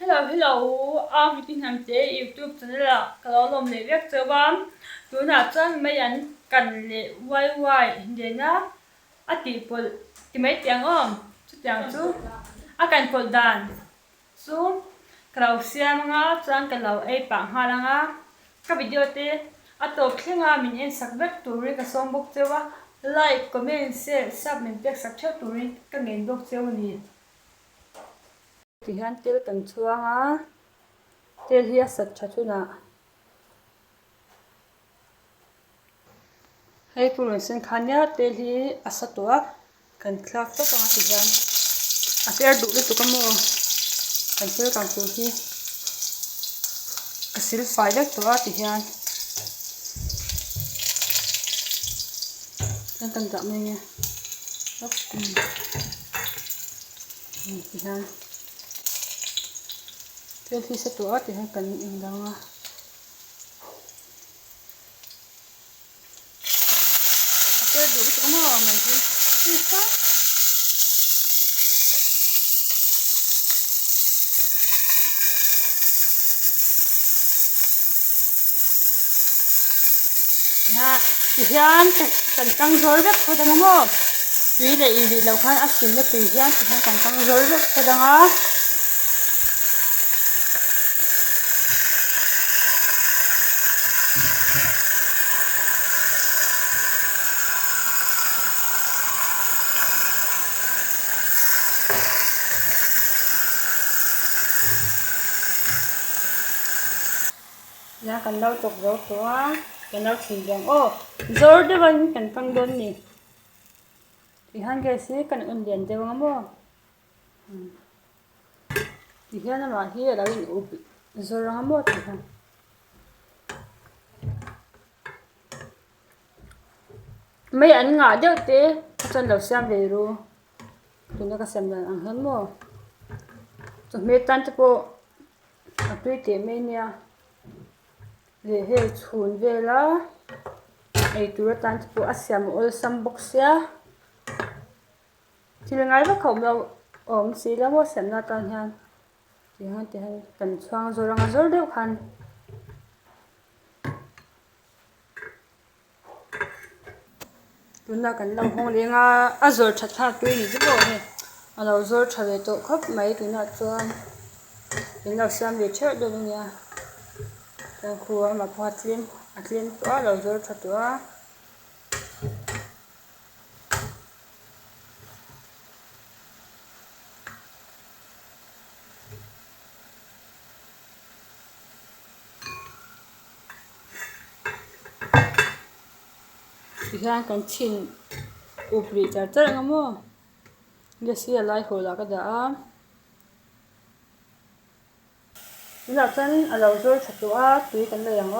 Hello, meeting ham te YouTube channel la kalo lom le vek chawam tuna chan Maian kan le waiwai dena ati pol timai tiang chu tiang chu a kan pol dan chu kalo siam nga chan kalo ei pa halanga ka video te ato thlenga min en sak vek turi ka som bok chewa like comment share sub min tek sak theu turi ka ngei bok cheu ni tihan tel kan chuanga tel hi a sat thatuna hei pulun sen khania tel hi a satwa kan thlak to panga tihan a per du le tukamo kan tel kan tu hi a sil fai lek to a tihan kan dam nge tihan tel hi satwa tihan kan indanga du itu kamu apa sih? Bisa? Ya, tihan kentang zorbek kadang mo. Tuy là ý vị lâu khăn áp xin được tihan kentang zorbek kadang á. Ya kan lau tok zo to a kan lau thin jang zor de ban kan pang don ni tihan ke si kan un lian de wang mo tihan ma hi la in up zor ang mo tihan mấy anh ngã được te chân lau siam ve ru tuna ka sem dan ang han mo to me tan te po atui te me nia le he chhun vela ei tura tan pu siam awlsam bawk sia thil ngai va khom lo om si la mo sem na tan hian tihan kan chuang zoranga zor deuh khan tuna kan lo hong lenga a zor that thak tui ni chu he a lo zor tha ve to khop mai tuna chuan in lo siam ve theu do nia kan khuwa ma phatlin atlin to lo zor thatwa tihan kan chin upri char ngamo gesi alai hola ka da a ina chan alo zor thatwa tui kan le yang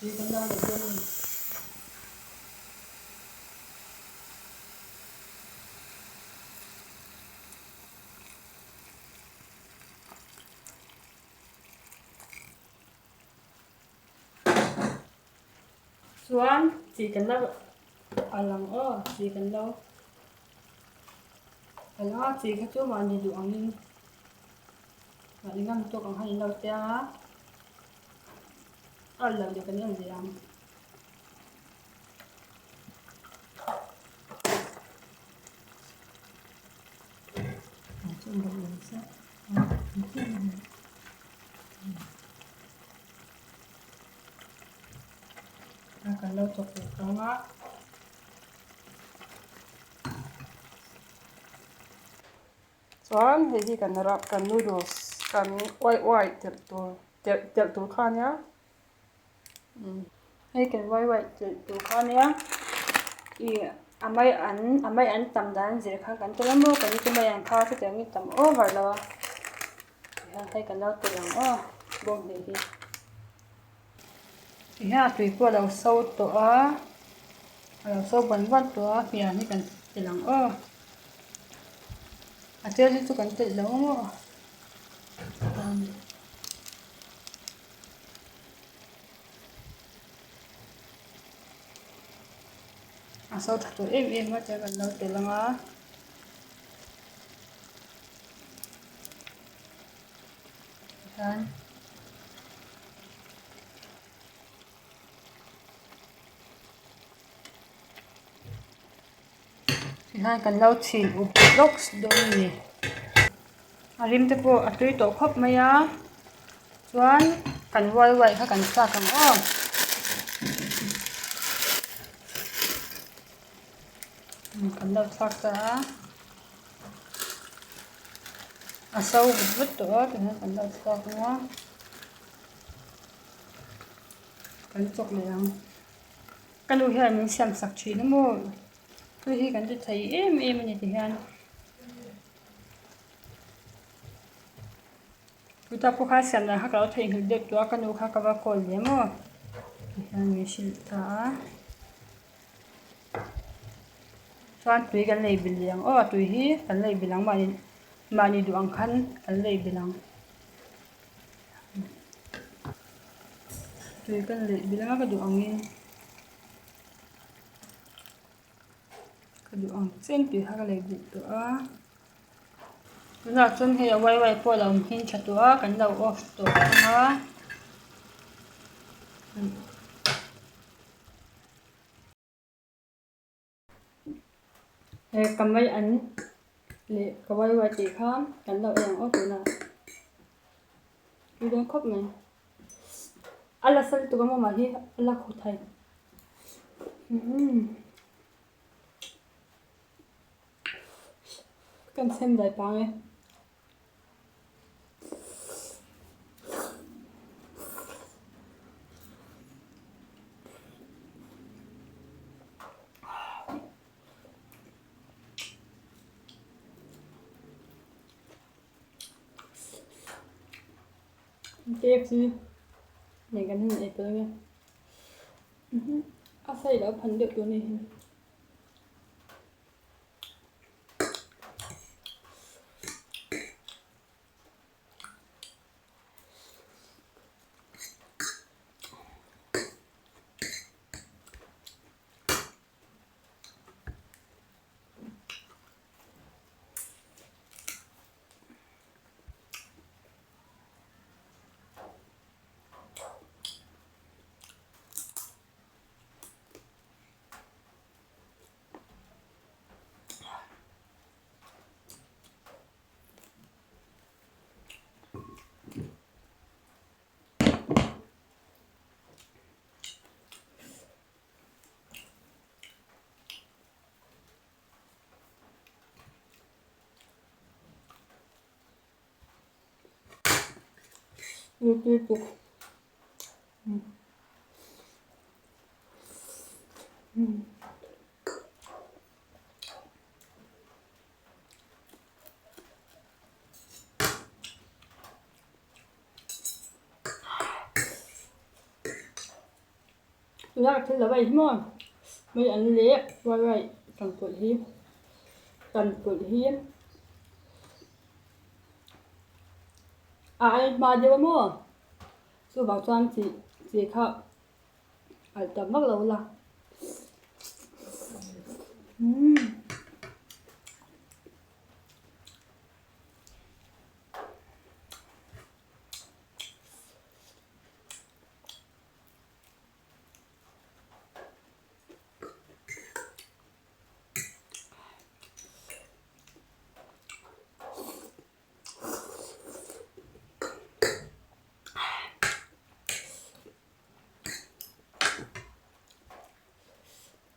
tui kan da le chen chuan chỉ cần đâu alang chỉ cần đâu alang chỉ cái chỗ mà nhìn được anh nên là đi ngắm tôi còn hay đâu tia lần được cái gì làm kan lau chok ve kanga chuan hei hi kan rap kan noodles kan waiwai tel tur khan ya hei kan waiwai tel tur khan ya i amai an tam dan zir khan kan telam mo kan ti mai an kha te teng tam over lo hei kan lau telang bom hei hi ya tui po lo so to lo so ban to pia ni kan telang atel ni chu kan tel lo mo so thatu em ma cha kan lo telanga กันให้กันเล่าชินอุปโลกส์ด้วยนี่อาริมตะปูอัตุยโตครบไหมยะส่วนกันไว้ค่ะกันซากันอ้อกันเล่าซักซะอาเซาบุดตัวถึงกันเล่าซักเนาะกันจกเลยกันดูเห็นมันเสียมสักชีนะโมคือที่กันจะใช้มันอย่างที่เห็นคือถ้าพวกข้าเสียมนะเขาเราใช้หินเด็กตัวกันดูเขาก็ว่าคนเลยมั้งเห็นมีสิตาส่วนตุยกันเลยบิลเลียงตุยฮีกันเลยบิลังมานี่ดูอังคันกันเลยบิลังตุยกันเลยบิลังก็ดูอังนี้ก็ดูอังเส้นตุยเขาก็เลยบิตัวเราจนให้ไว้พอเราเห็นชัดตัวกันเราออกตัวนะคะกำไว้อันเละกำไว้ตีข้ามกันเราเองออกตัวน่ะดูเรื่องครบไหมอัลลัสลิตัวมาที่อัลลัคุไทยกันเส้นได้ปังเลยเจ็บสิอย่างกันที่ไหนไปแล้วเนี่ยเอาใส่แล้วพันเดือดตัวนี้ลุกยากที่จะไปที่มั่งไม่อันเล็กไว้กันปวดหิ้มมาเดี๋ยวมั่งสู้บางส่วนสีข้าวอาจจะมักเราละ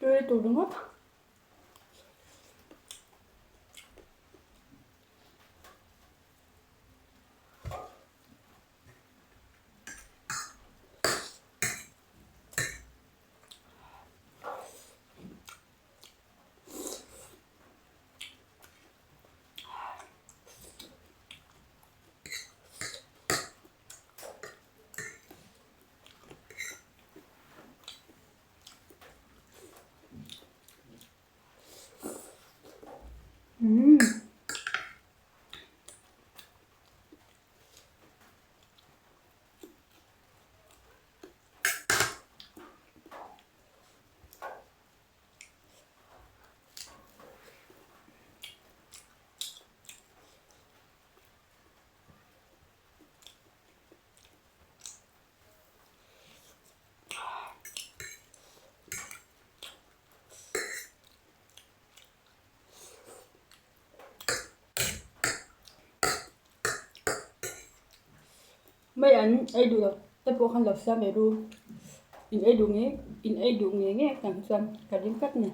ด้วยตัวนึงครับ Maian ai du te po khan lo sa me ru in ai du nge kan sam ka dim kat ne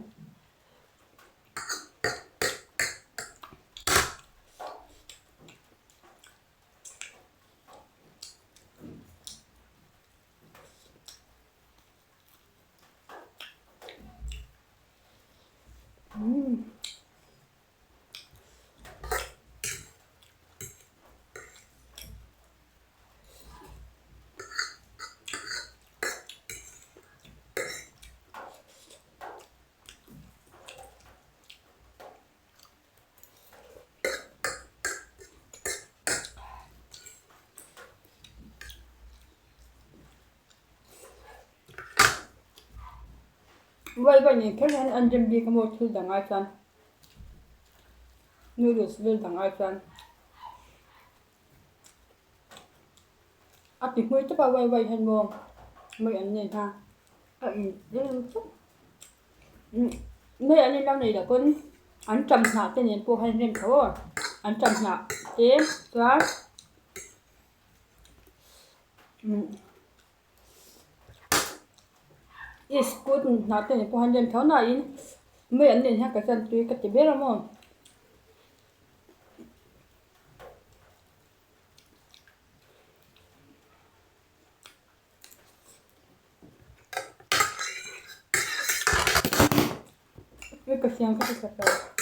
Wai wai ne khan an jem bi ka mo thul dang ai chan noodles vel dang ai chan a pi hmui te pa wai han mo mai an ne ha a in dim chu mai an lam nei da kon an cham na te nen po han rem thaw an cham na te twa is good na te nen po han rem thaw na in mai an nen ha ka chan tu ka te bera mo cái siam cái sạch rồi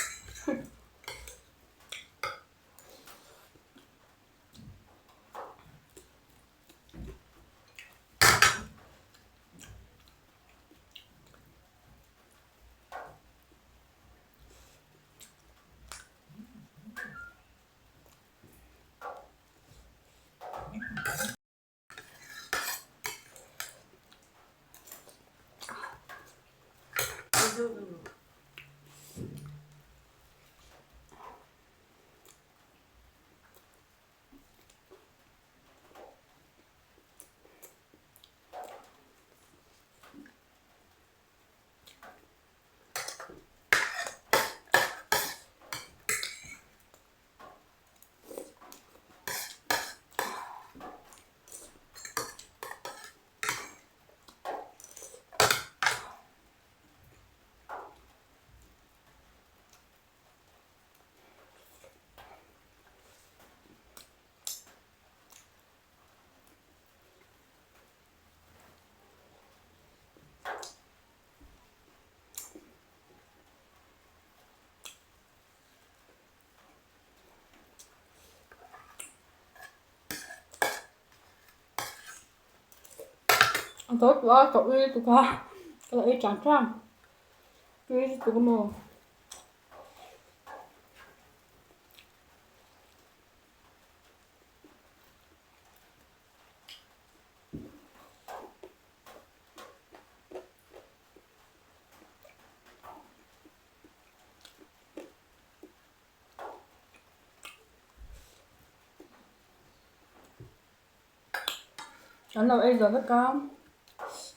tốt quá cậu đi tụi con cái này chẳng trăng cái tụi con mồ anh nào ấy rồi các con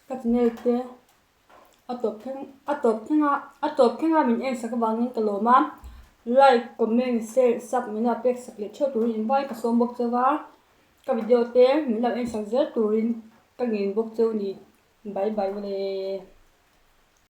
các nghề kia atop khenga min eng sak bangin kaloma like comment share sub mina pek sak le chho turin bai ka som bok chawa ka video te min la eng sak zel turin ka ngin bok cheu ni bye bye le